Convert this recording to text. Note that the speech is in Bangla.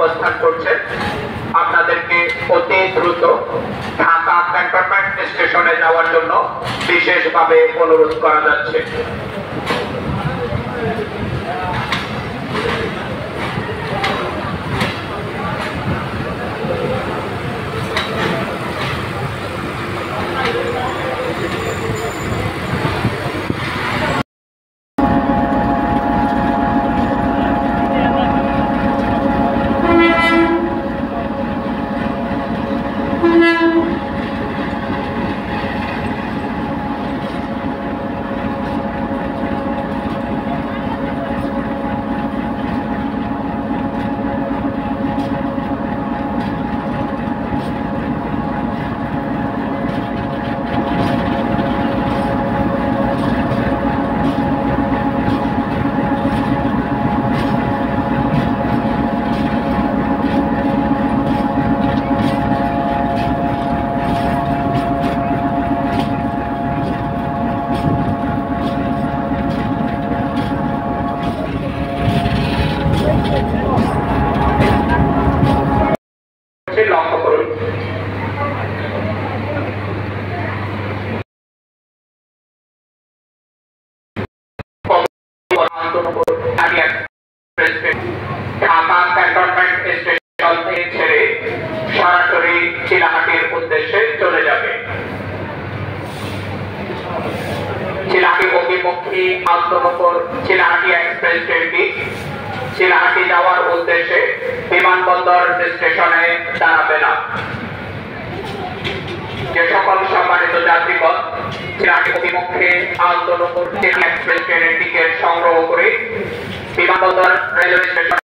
অবস্থান করছেন আপনাদেরকে অতি দ্রুত ঢাকা ক্যান্টনমেন্ট স্টেশনে যাওয়ার জন্য বিশেষভাবে অনুরোধ করা যাচ্ছে। লক্ষ্য করুন, ঢাকা ক্যান্টনমেন্ট স্টেশন থেকে ছেড়ে সরাসরি চিলাহাটির উদ্দেশ্যে চলে যাবে। চিলাহাটি অভিমুখী আন্তনগর চিলাহাটি এক্সপ্রেস ট্রেনটি চিলাহাটি যাওয়ার উদ্দেশ্যে বিমানবন্দর স্টেশনে দাঁড়াবে না। যে সকল সম্মানিত যাত্রীগণ চিলাহাটি অভিমুখে আন্তনগর এক্সপ্রেস ট্রেনের টিকিট সংগ্রহ করে বিমানবন্দর রেলওয়ে স্টেশন